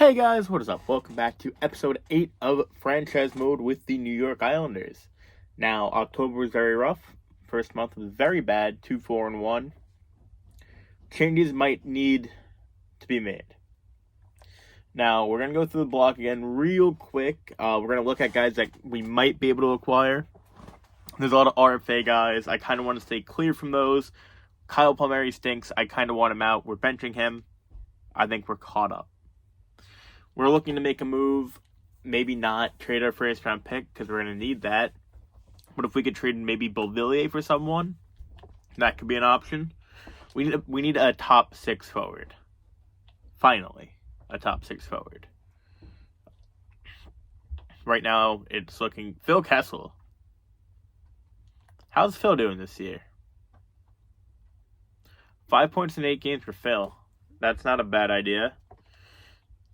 Hey guys, what is up? Welcome back to episode 8 of Franchise Mode with the New York Islanders. Now, October was very rough. First month was very bad, 2-4-1. Changes might need to be made. Now, we're going to go through the block again real quick. We're going to look at guys that we might be able to acquire. There's a lot of RFA guys. I kind of want to stay clear from those. Kyle Palmieri stinks. I kind of want him out. We're benching him. I think we're caught up. We're looking to make a move, maybe not trade our first round pick because we're going to need that. But if we could trade maybe Beauvillier for someone, that could be an option. We need a top 6 forward. Finally, a top 6 forward. Right now, it's looking Phil Kessel. How's Phil doing this year? 5 points in 8 games for Phil. That's not a bad idea.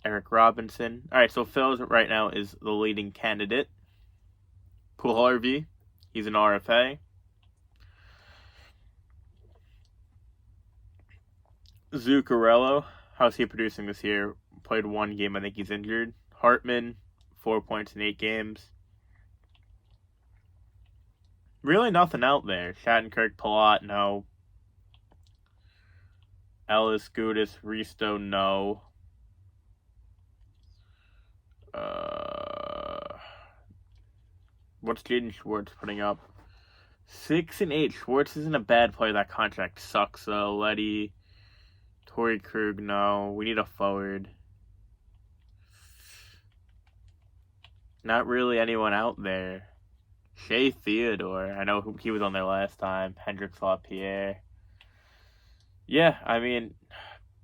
Eric Robinson. All right, so Phil right now is the leading candidate. Puljujärvi, he's an RFA. Zuccarello, how's he producing this year? Played 1 game, I think he's injured. Hartman, 4 points in 8 games. Really nothing out there. Shattenkirk, Palat, no. Ellis, Gudis, Risto, no. What's Jaden Schwartz putting up? 6 and 8. Schwartz isn't a bad player. That contract sucks though. Letty, Torrey Krug, no. We need a forward. Not really anyone out there. Shea Theodore. I know he was on there last time. Hendrix LaPierre. Yeah, I mean,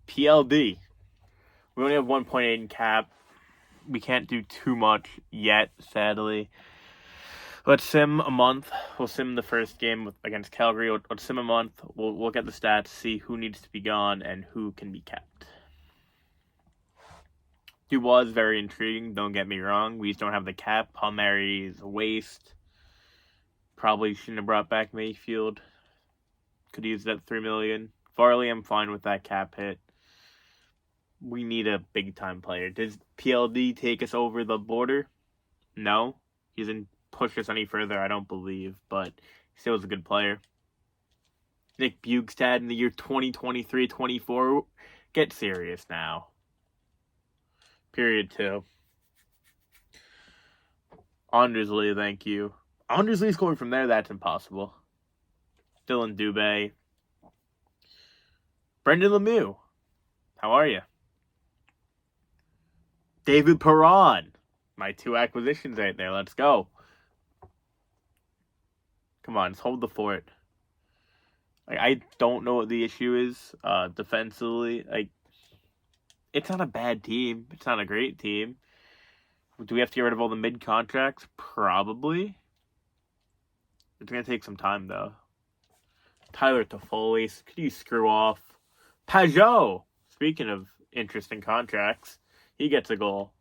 PLD. We only have 1.8 in cap. We can't do too much yet, sadly. Let's sim a month. We'll sim the first game against Calgary. Let's sim a month. We'll look at the stats, see who needs to be gone and who can be kept. Dubois is very intriguing, don't get me wrong. We just don't have the cap. Palmieri is a waste. Probably shouldn't have brought back Mayfield. Could use that $3 million. Farley, I'm fine with that cap hit. We need a big-time player. Does PLD take us over the border? No. He doesn't push us any further, I don't believe, but he still is a good player. Nick Bjugstad in the year 2023-24. Get serious now. Period 2. Andersley, thank you. Andersley scoring from there, that's impossible. Dylan Dubé. Brendan Lemieux. How are you? David Perron. My 2 acquisitions right there. Let's go. Come on, let's hold the fort. I don't know what the issue is defensively. It's not a bad team. It's not a great team. Do we have to get rid of all the mid-contracts? Probably. It's going to take some time, though. Tyler Toffoli. Could you screw off? Pajot. Speaking of interesting contracts, he gets a goal.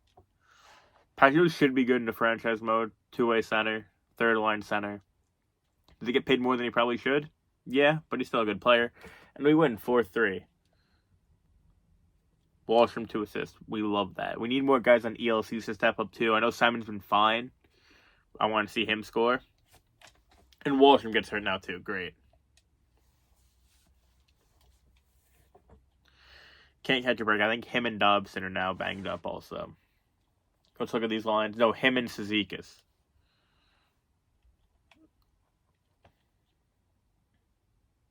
Pajot should be good in the franchise mode. 2-way center. 3rd-line center. Does he get paid more than he probably should? Yeah, but he's still a good player. And we win 4-3. Wallstrom 2 assists. We love that. We need more guys on ELCs to step up too. I know Simon's been fine. I want to see him score. And Wallstrom gets hurt now too. Great. Can't catch a break. I think him and Dobson are now banged up also. Let's look at these lines. No, him and Cizikas.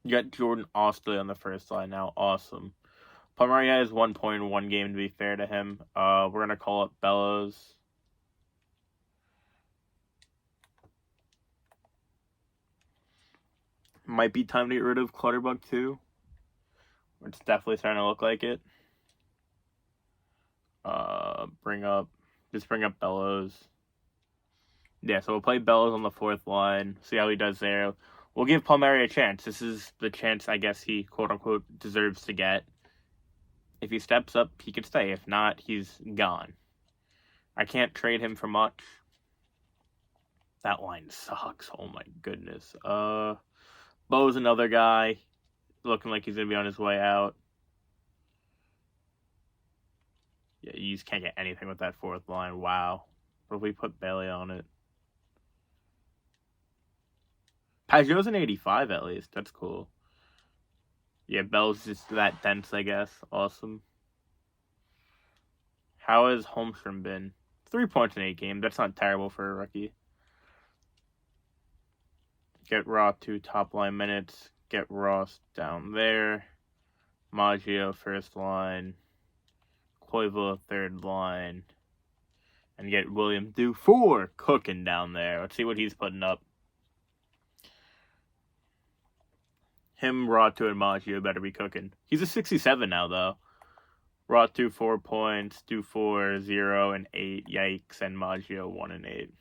You got Jordan Ostley on the first line now. Awesome. Palmieri has 1 point in 1 game, to be fair to him. We're going to call up Bellows. Might be time to get rid of Clutterbuck, too. It's definitely starting to look like it. Bring up Bellows. Yeah, so we'll play Bellows on the 4th line. See how he does there. We'll give Palmieri a chance. This is the chance I guess he, quote-unquote, deserves to get. If he steps up, he could stay. If not, he's gone. I can't trade him for much. That line sucks. Oh, my goodness. Bo's another guy. Looking like he's going to be on his way out. Yeah, you just can't get anything with that fourth line. Wow. What if we put Bailey on it? Pajot's an 85 at least. That's cool. Yeah, Bell's just that dense, I guess. Awesome. How has Holmstrom been? 3 points in 8 games. That's not terrible for a rookie. Get Raw 2 top line minutes. Get Ross down there. Maggio first line. Koivu third line. And get William Dufour cooking down there. Let's see what he's putting up. Him, Raw 2, and Maggio better be cooking. He's a 67 now, though. Raw 2, 4 points. Dufour, 0 and 8. Yikes. And Maggio, 1 and 8.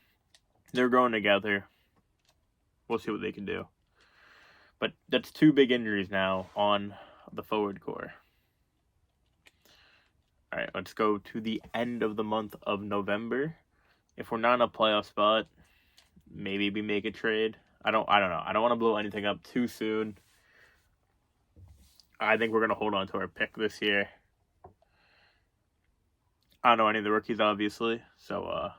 They're growing together. We'll see what they can do. But that's 2 big injuries now on the forward core. All right, let's go to the end of the month of November. If we're not in a playoff spot, maybe we make a trade. I don't know. I don't want to blow anything up too soon. I think we're going to hold on to our pick this year. I don't know any of the rookies, obviously. So, all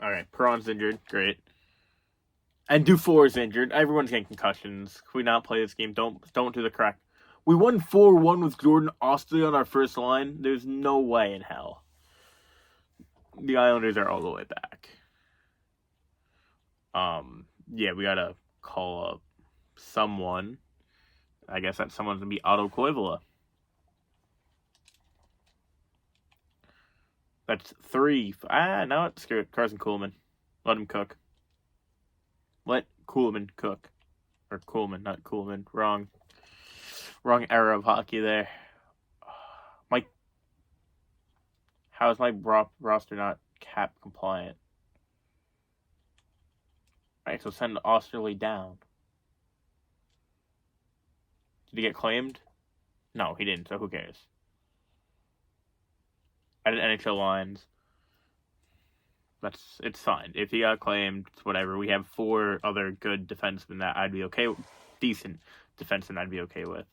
right, Perron's injured. Great. And Dufour's injured. Everyone's getting concussions. Can we not play this game? Don't do the crack. We won 4-1 with Jordan Osterley on our first line. There's no way in hell. The Islanders are all the way back. Yeah, we gotta call up someone. I guess that someone's gonna be Otto Koivula. That's 3. Now it's Carson Kuhlman. Let him cook. Let Kuhlman cook. Or Kuhlman, not Kuhlman. Wrong era of hockey there. How is my roster not cap compliant? Alright, so send Osterley down. Did he get claimed? No, he didn't, so who cares? Added NHL lines. It's fine. If he got claimed, whatever. We have 4 other good defensemen that I'd be okay with. Decent defensemen I'd be okay with.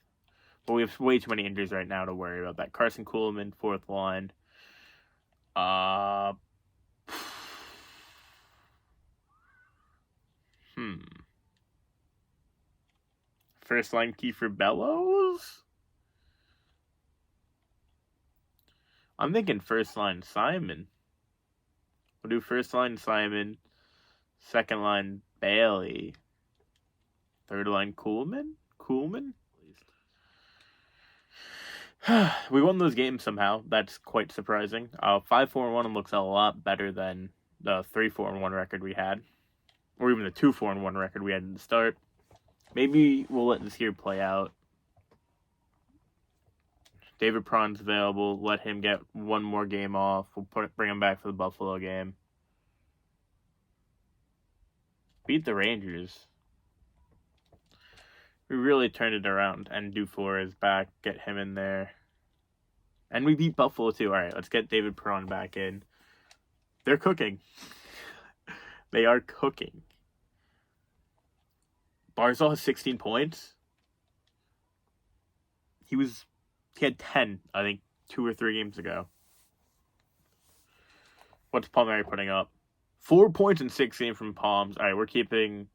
But we have way too many injuries right now to worry about that. Carson Kuhlman, 4th line. First line Kiefer Bellows? I'm thinking first line Simon. We'll do first line Simon, second line Bailey, third line Kuhlman? We won those games somehow. That's quite surprising. 5-4-1 looks a lot better than the 3-4-1 record we had, or even the 2-4-1 record we had in the start. Maybe we'll let this year play out. David Perron's available. Let him get one more game off. We'll bring him back for the Buffalo game. Beat the Rangers. We really turned it around, and Dufour is back. Get him in there. And we beat Buffalo, too. All right, let's get David Perron back in. They're cooking. They are cooking. Barzal has 16 points. He had 10, I think, 2 or 3 games ago. What's Palmieri putting up? 4 points in 6 games from Palms. All right, we're keeping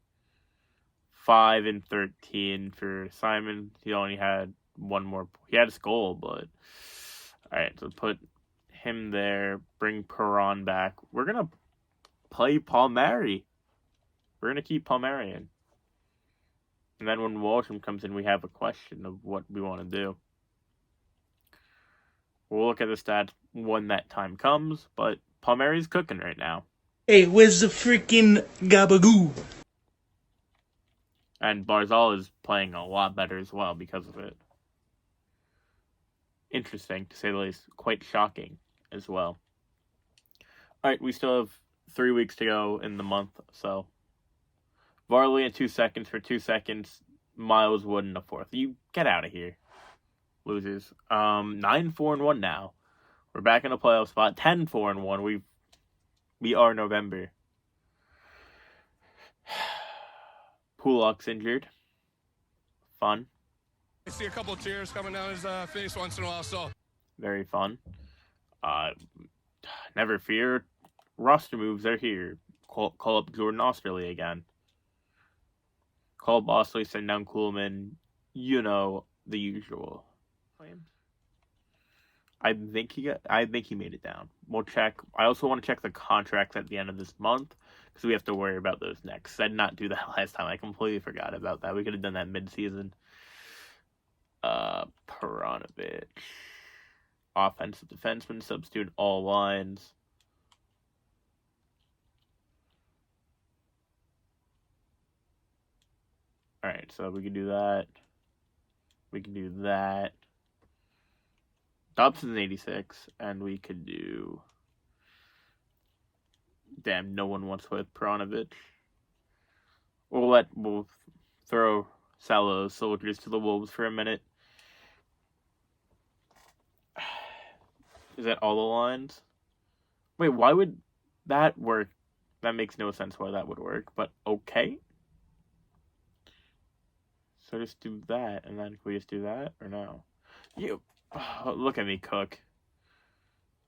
5 and 13 for Simon. He only had 1 more. He had a goal, but all right. So put him there. Bring Perron back. We're gonna play Palmieri. We're gonna keep Palmieri in. And then when Wallstrom comes in, we have a question of what we want to do. We'll look at the stats when that time comes, but Palmieri's cooking right now. Hey, where's the freaking gabagoo? And Barzal is playing a lot better as well because of it. Interesting, to say the least. Quite shocking as well. Alright, we still have 3 weeks to go in the month, so Varley in 2 seconds for 2 seconds. Miles Wood in the 4th. You get out of here, losers. 9-4-1 now. We're back in a playoff spot. 10-4-1. We are November. Pulak's injured. Fun. I see a couple of tears coming down his face once in a while, so. Very fun. Never fear. Roster moves are here. Call up Jordan Osterley again. Call up Osterley, send down Kuhlman. You know, the usual. I think he made it down. We'll check. I also want to check the contracts at the end of this month because we have to worry about those next. I did not do that last time. I completely forgot about that. We could have done that mid-season. Peronovich. Offensive defenseman, substitute all lines. Alright, so we can do that. We can do that. Dobson's 86, and we could do... Damn, no one wants with Peronovich. We'll throw Salo's soldiers to the wolves for a minute. Is that all the lines? Wait, why would that work? That makes no sense why that would work, but okay. So just do that, and then can we just do that, or no? Look at me cook.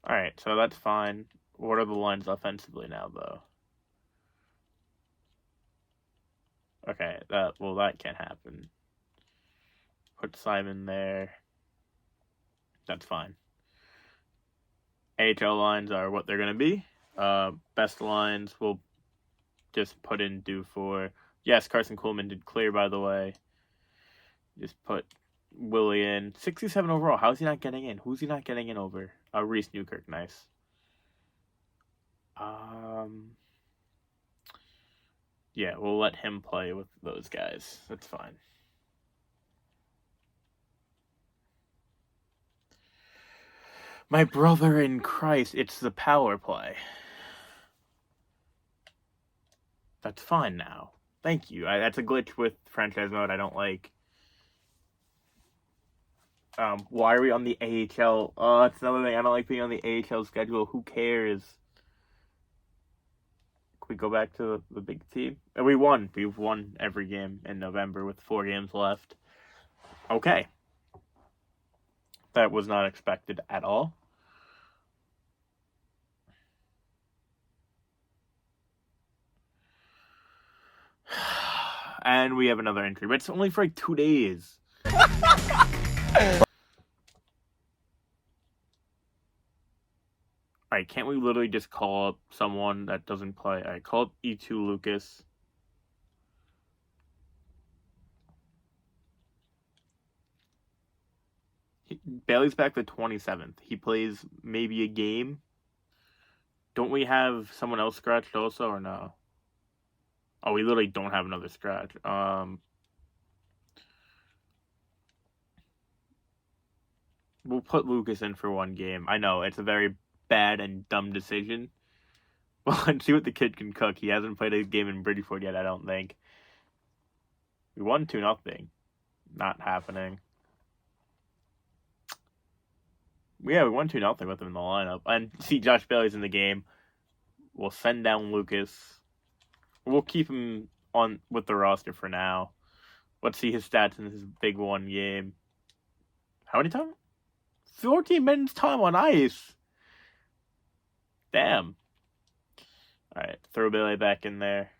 Alright, so that's fine. What are the lines offensively now, though? Okay, that can't happen. Put Simon there. That's fine. AHL lines are what they're going to be. Best lines we'll just put in due for. Yes, Carson Kuhlman did clear, by the way. Just put Willie in. 67 overall. How's he not getting in? Who's he not getting in over? Reese Newkirk, nice. Yeah, we'll let him play with those guys. That's fine. My brother in Christ, it's the power play. That's fine now. Thank you. That's a glitch with franchise mode I don't like. Why are we on the AHL? That's another thing. I don't like being on the AHL schedule. Who cares? Can we go back to the big team? We won. We've won every game in November with 4 games left. Okay. That was not expected at all. And we have another injury, but it's only for like 2 days. Alright, can't we literally just call up someone that doesn't play? Alright, call up E2 Lucas. Bailey's back the 27th. He plays maybe a game. Don't we have someone else scratched also, or no? Oh, we literally don't have another scratch. We'll put Lucas in for 1 game. I know, it's a very bad and dumb decision. Well, let's see what the kid can cook. He hasn't played a game in Bridgeport yet, I don't think. We won 2-0. Not happening. Yeah, we won 2-0 with him in the lineup. And see, Josh Bailey's in the game. We'll send down Lucas. We'll keep him on with the roster for now. Let's see his stats in his big 1 game. How many times? 14 minutes time on ice. Damn. Alright, throw Bailey back in there.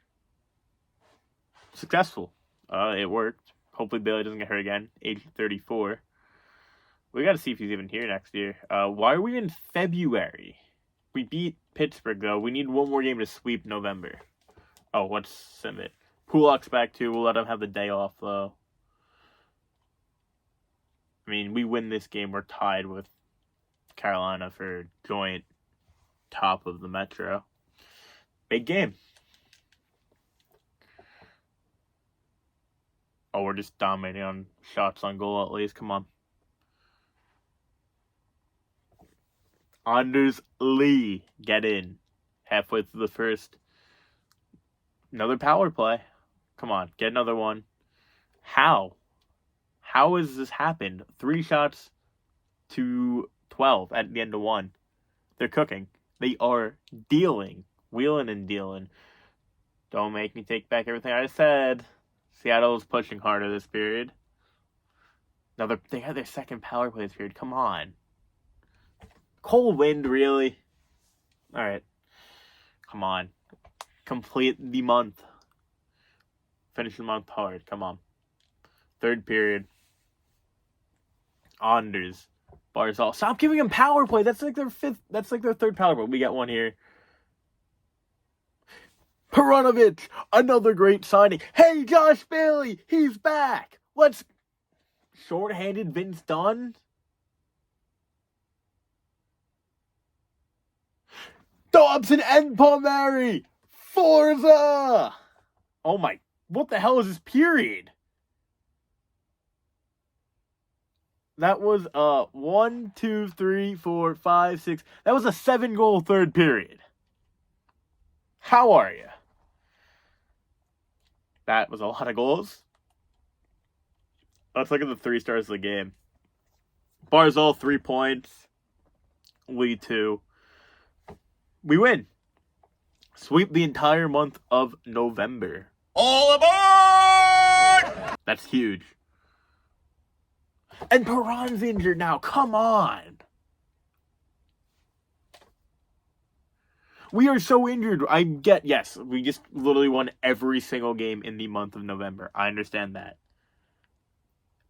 Successful. It worked. Hopefully Bailey doesn't get hurt again. Age 34. We got to see if he's even here next year. Why are we in February? We beat Pittsburgh, though. We need 1 more game to sweep November. Oh, let's sim it. Pulak's back, too. We'll let him have the day off, though. I mean, we win this game, we're tied with Carolina for joint top of the Metro. Big game. Oh, we're just dominating on shots on goal at least. Come on. Anders Lee, get in. Halfway through the first. Another power play. Come on, get another one. How? How has this happened? 3 shots to 12 at the end of 1. They're cooking. They are dealing. Wheeling and dealing. Don't make me take back everything I said. Seattle is pushing harder this period. They had their second power play this period. Come on. Cold wind, really? All right. Come on. Complete the month. Finish the month hard. Come on. Third period. Anders. Barzal. Stop giving them power play. That's like their third power play. We got one here. Perunovic. Another great signing. Hey, Josh Bailey. He's back. Let's... Short-handed Vince Dunn. Dobson and Palmieri. Forza. Oh my... What the hell is this period? That was 1, 2, 3, 4, 5, 6. That was a 7-goal third period. How are you? That was a lot of goals. Let's look at the 3 stars of the game. Barzal, 3 points. Lee, 2. We win. Sweep the entire month of November. All aboard! That's huge. And Perron's injured now. Come on. We are so injured. Yes, we just literally won every single game in the month of November. I understand that.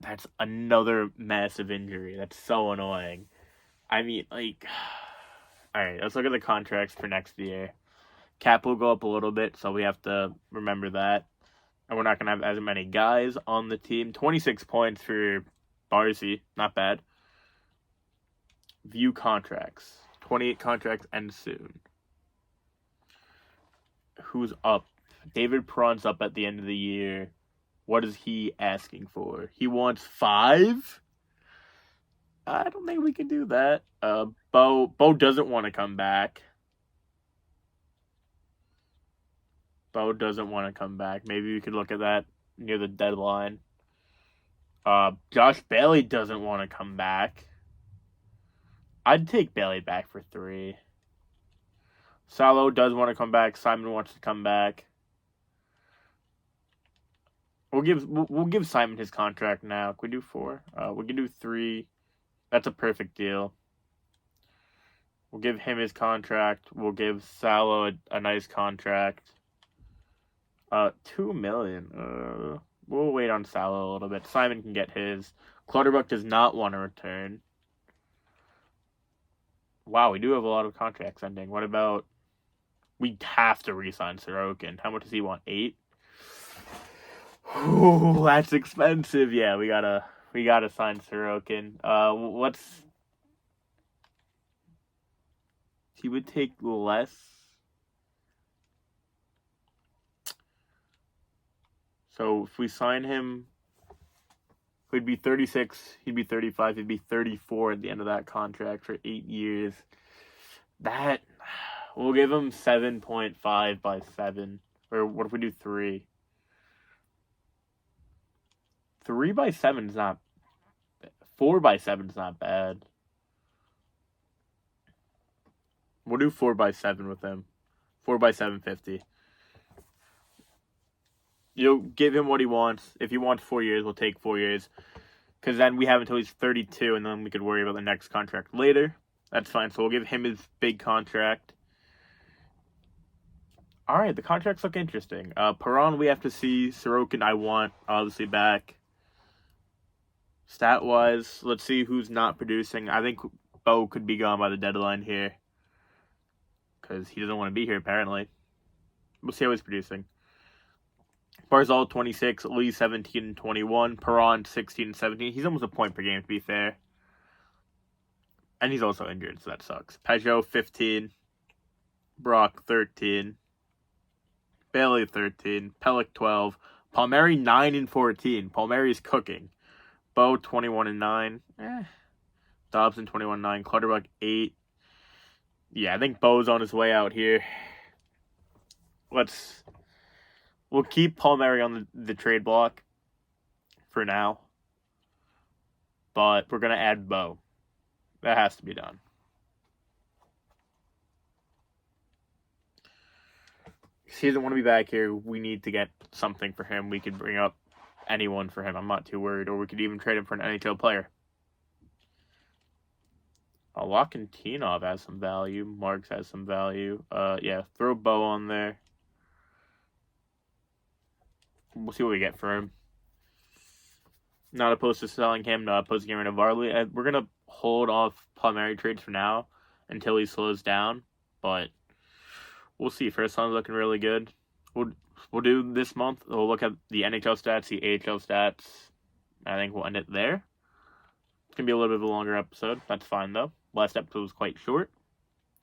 That's another massive injury. That's so annoying. I mean, like... Alright, let's look at the contracts for next year. Cap will go up a little bit, so we have to remember that. And we're not going to have as many guys on the team. 26 points for Barzy. Not bad. View contracts. 28 contracts end soon. Who's up? David Perron's up at the end of the year. What is he asking for? He wants 5? I don't think we can do that. Bo doesn't want to come back. Bo doesn't want to come back. Maybe we could look at that near the deadline. Josh Bailey doesn't want to come back. I'd take Bailey back for 3. Salo does want to come back. Simon wants to come back. We'll give Simon his contract now. Can we do 4? We can do 3. That's a perfect deal. We'll give him his contract. We'll give Salo a nice contract. $2 million. We'll wait on Salo a little bit. Simon can get his. Clutterbuck does not want to return. Wow, we do have a lot of contracts ending. What about... We have to re-sign Sorokin. How much does he want? 8? Ooh, that's expensive. Yeah, we gotta sign Sorokin. What's... He would take less. So if we sign him, he'd be 36, he'd be 35, he'd be 34 at the end of that contract for 8 years. That, we'll give him 7.5 by 7. Or what if we do 3? 3 by 7 is not, 4 by 7 is not bad. We'll do 4 by 7 with him. 4 by 750. You'll give him what he wants. If he wants 4 years, we'll take 4 years. Because then we have until he's 32, and then we could worry about the next contract later. That's fine. So we'll give him his big contract. All right, the contracts look interesting. Perron, we have to see. Sorokin, I want, obviously, back. Stat-wise, let's see who's not producing. I think Bo could be gone by the deadline here. Because he doesn't want to be here, apparently. We'll see how he's producing. Barzal, 26. Lee, 17 and 21. Perron, 16 and 17. He's almost a point per game, to be fair. And he's also injured, so that sucks. Peugeot, 15. Brock, 13. Bailey, 13. Pellick, 12. Palmieri, 9 and 14. Palmieri's cooking. Bo, 21 and 9. Dobson, 21 and 9. Clutterbuck, 8. Yeah, I think Bo's on his way out here. We'll keep Palmieri on the trade block for now. But we're going to add Bo. That has to be done. He doesn't want to be back here. We need to get something for him. We could bring up anyone for him. I'm not too worried. Or we could even trade him for an NHL player. Lokintinov has some value. Marks has some value. Yeah, throw Bo on there. We'll see what we get for him. Not opposed to selling him, not opposed to getting rid of Varley. We're going to hold off Palmieri trades for now until he slows down. But we'll see. First one's looking really good. We'll do this month. We'll look at the NHL stats, the AHL stats. I think we'll end it there. It's going to be a little bit of a longer episode. That's fine, though. Last episode was quite short.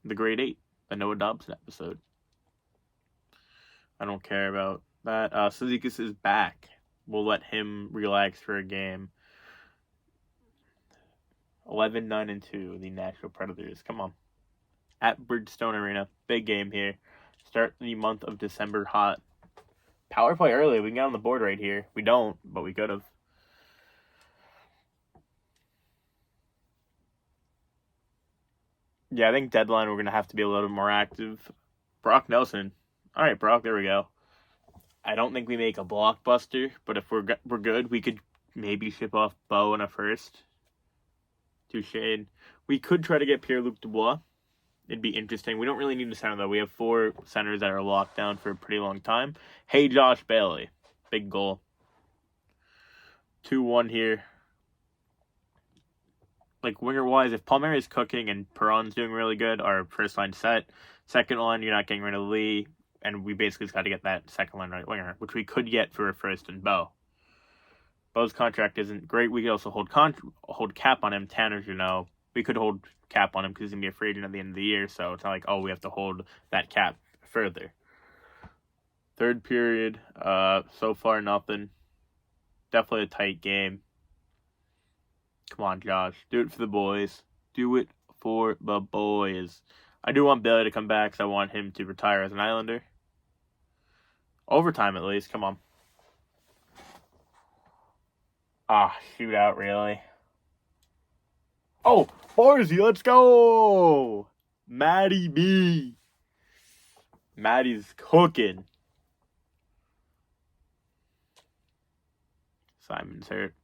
The grade 8, the Noah Dobson episode. I don't care about that. Cizikas is back. We'll let him relax for a game. 11-9-2, the Nashville Predators. Come on. At Bridgestone Arena. Big game here. Start the month of December hot. Power play early. We can get on the board right here. We don't, but we could have. Yeah, I think deadline we're going to have to be a little bit more active. Brock Nelson. All right, Brock, there we go. I don't think we make a blockbuster, but if we're good, we could maybe ship off Bo in a first to Shane. We could try to get Pierre-Luc Dubois. It'd be interesting. We don't really need a center, though. We have 4 centers that are locked down for a pretty long time. Hey, Josh Bailey. Big goal. 2-1 here. Like, winger-wise, if Palmieri is cooking and Perron's doing really good, our first line set. Second line, you're not getting rid of Lee. And we basically just got to get that second line right winger, which we could get for a first and Bo. Bo's contract isn't great. We could also hold cap on him. Tanner's, we could hold cap on him because he's going to be a free agent at the end of the year. So it's not like, we have to hold that cap further. Third period, so far nothing. Definitely a tight game. Come on, Josh. Do it for the boys. Do it for the boys. I do want Bailey to come back because I want him to retire as an Islander. Overtime, at least. Come on. Shootout, really. Oh, Barzy, let's go! Matty B. Matty's cooking. Simon's hurt.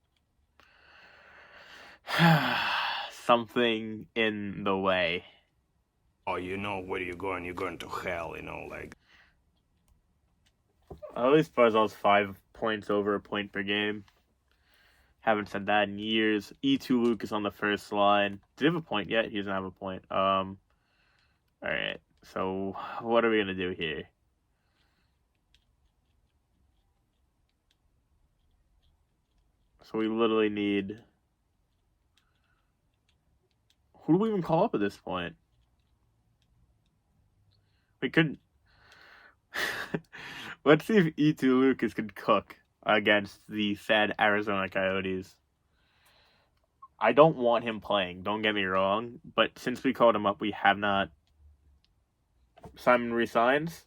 Something in the way. Oh, where you're going to hell, At least Barzal's 5 points over a point per game. Haven't said that in years. E2 Luke is on the first line. Did he have a point yet? He doesn't have a point. Alright, so what are we going to do here? So we literally need... Who do we even call up at this point? We could... Let's see if E2 Lucas could cook against the sad Arizona Coyotes. I don't want him playing, don't get me wrong, but since we called him up, we have not. Simon resigns.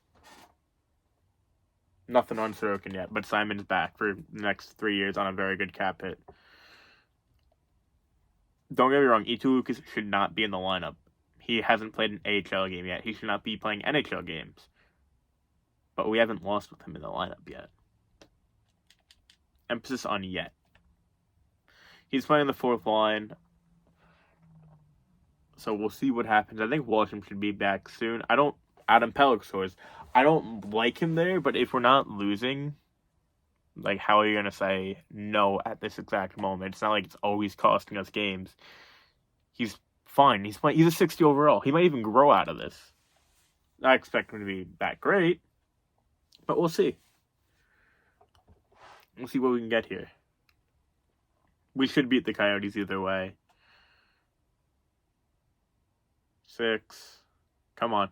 Nothing on Sorokin yet, but Simon's back for the next 3 years on a very good cap hit. Don't get me wrong, E2 Lucas should not be in the lineup. He hasn't played an AHL game yet. He should not be playing NHL games. But we haven't lost with him in the lineup yet. Emphasis on yet. He's playing the 4th line. So we'll see what happens. I think Washington should be back soon. Adam Pelech scores. I don't like him there, but if we're not losing, like, how are you going to say no at this exact moment? It's not like it's always costing us games. He's fine. He's a 60 overall. He might even grow out of this. I expect him to be that great, but we'll see. We'll see what we can get here. We should beat the Coyotes either way. 6. Come on.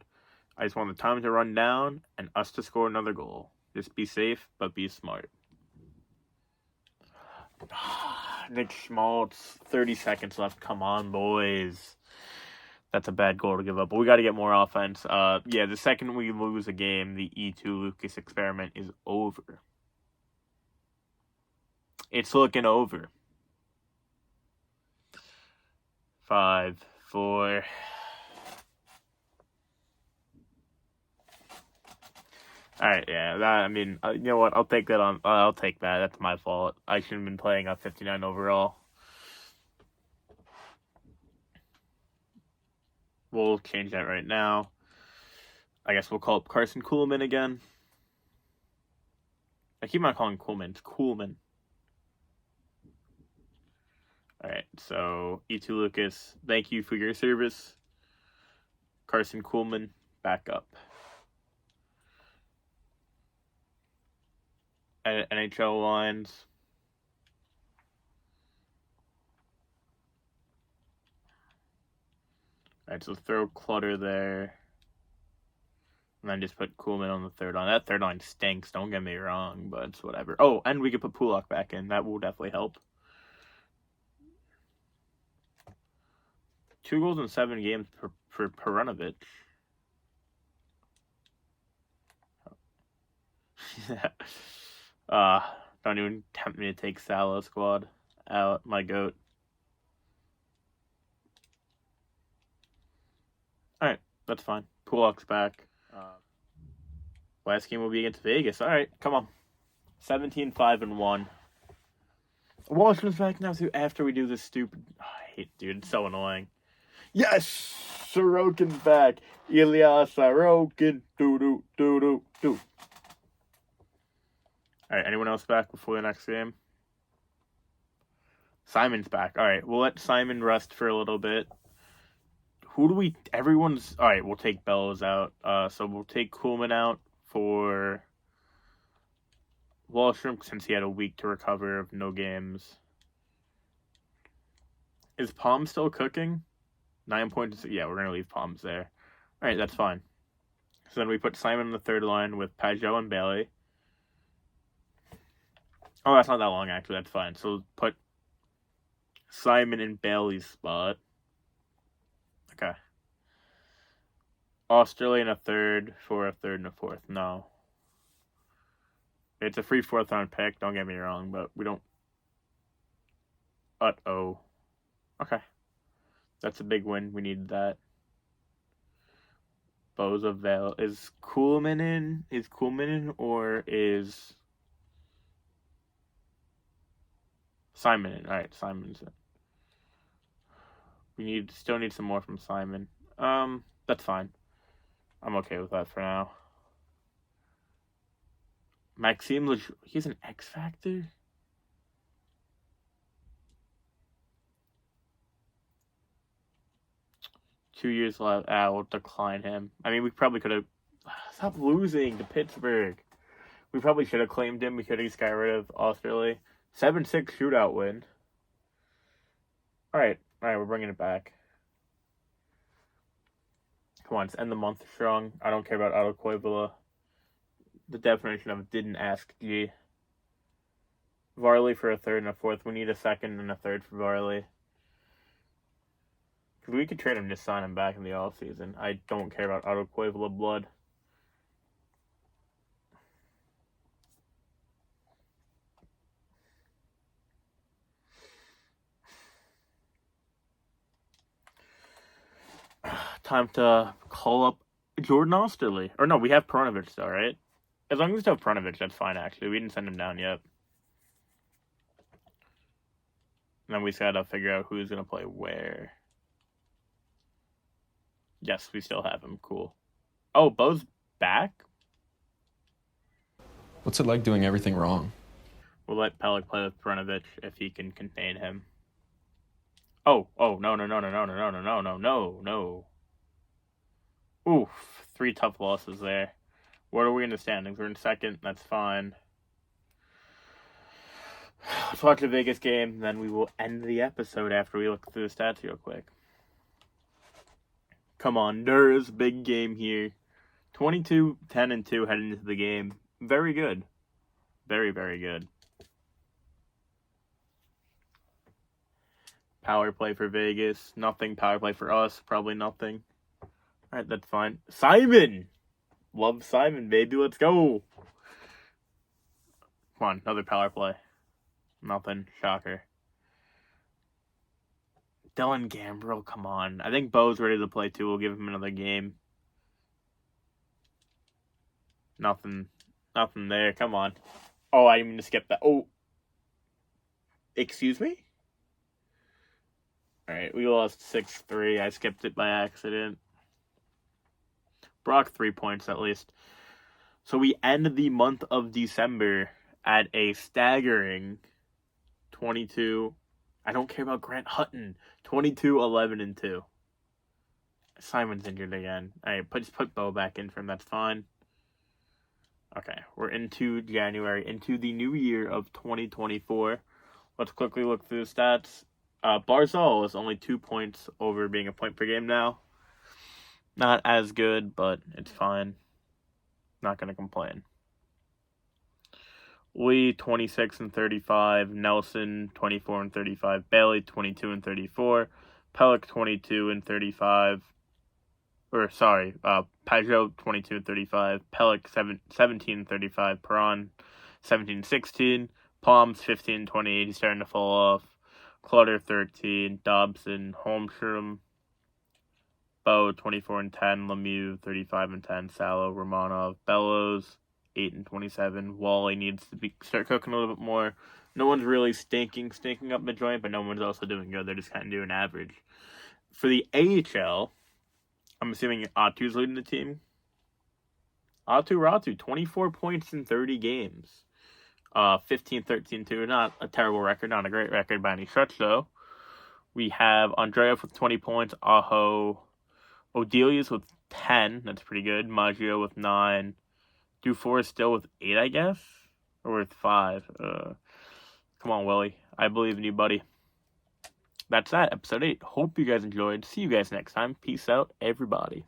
I just want the time to run down and us to score another goal. Just be safe, but be smart. Nick Schmaltz, 30 seconds left. Come on, boys. That's a bad goal to give up, but we got to get more offense. The second we lose a game, the E2 Lucas experiment is over. It's looking over. 5, 4. All right, yeah. You know what? I'll take that on. I'll take that. That's my fault. I shouldn't have been playing a 59 overall. We'll change that right now. I guess we'll call up Carson Kuhlman again. I keep on calling Kuhlman. It's Kuhlman. All right, so E2 Lucas, thank you for your service. Carson Kuhlman, back up. NHL lines. All right, so throw Clutter there. And then just put Kuhlman on the third line. That third line stinks, don't get me wrong, but it's whatever. Oh, and we could put Pulak back in. That will definitely help. 2 goals in 7 games for Perunovich. Don't even tempt me to take Salo squad out, my goat. Alright, that's fine. Pulak's back. Last game will be against Vegas. Alright, come on. 17-5-1. Washington's back now too after we do this stupid... Oh, I hate, dude. It's so annoying. Yes! Sorokin's back. Ilya Sorokin. Do. Alright, anyone else back before the next game? Simon's back. Alright, we'll let Simon rest for a little bit. Who do we... Everyone's... Alright, we'll take Bellows out. So we'll take Kuhlman out for Wallstrom since he had a week to recover of no games. Is Palm still cooking? 9 points. Yeah, we're going to leave Palms there. Alright, that's fine. So then we put Simon on the third line with Pajot and Bailey. Oh, that's not that long, actually. That's fine. So put Simon in Bailey's spot. Okay. Australia in a third for a third and a fourth. No. It's a free 4th round pick, don't get me wrong, but we don't... Uh-oh. Okay. That's a big win. We needed that. Bozavale. Is Kuhlman in? Is Kuhlman in or is Simon in? Alright, Simon's in. We still need some more from Simon. That's fine. I'm okay with that for now. Maxime, he's an X Factor? Two years left. We'll decline him. I mean, we probably could have... Stop losing to Pittsburgh. We probably should have claimed him. We could have just got rid of Australia. 7-6 shootout win. Alright, we're bringing it back. Come on, let's end the month strong. I don't care about Otto Koivula. The definition of didn't ask G. Varley for a third and a fourth. We need a second and a third for Varley. We could trade him, just sign him back in the offseason. I don't care about Otto Koivula blood. Time to call up Jordan Osterley. Or no, we have Perunovich though, right? As long as we still have Perunovich, that's fine actually. We didn't send him down yet. And then we just gotta figure out who's gonna play where. Yes, we still have him. Cool. Oh, Bo's back? What's it like doing everything wrong? We'll let Pellick play with Perunovich if he can contain him. Oh, no. Oof, 3 tough losses there. What are we in the standings? We're in second. That's fine. Let's watch the Vegas game, then we will end the episode after we look through the stats real quick. Come on, there's a big game here. 22, 10, and 2 heading into the game. Very good. Very, very good. Power play for Vegas. Nothing. Power play for us. Probably nothing. Alright, that's fine. Simon! Love Simon, baby. Let's go. Come on, another power play. Nothing. Shocker. Dylan Gambrell, come on. I think Bo's ready to play too. We'll give him another game. Nothing there. Come on. Oh, I didn't mean to skip that. Oh, excuse me? All right, we lost 6-3. I skipped it by accident. Brock 3 points at least. So we end the month of December at a staggering 22. I don't care about Grant Hutton. 22-11-2. Simon's injured again. All right, just put Bo back in for him. That's fine. Okay, we're into January, into the new year of 2024. Let's quickly look through the stats. Barzal is only 2 points over being a point per game now. Not as good, but it's fine. Not going to complain. Lee, 26-35. Nelson, 24-35. Bailey, 22-34. Pellick, 22-35. Pajot, 22-35. Pellick, 17-35. Perron, 17-16. Palms, 15-28. He's starting to fall off. Clutter, 13. Dobson, Holmstrom, Bo, 24-10. Lemieux, 35-10. Salo, Romanov, Bellows, 8-27. Wally needs to start cooking a little bit more. No one's really stinking up the joint, but no one's also doing good. They're just kind of doing average. For the AHL, I'm assuming Atu's leading the team. Ratu, 24 points in 30 games. 15-13-2. Not a terrible record, not a great record by any stretch, though. We have Andreev with 20 points. Aho. Odelius with 10. That's pretty good. Maggio with 9. Dufour is still with 8, I guess? Or with 5. Come on, Willie. I believe in you, buddy. That's that, episode 8. Hope you guys enjoyed. See you guys next time. Peace out, everybody.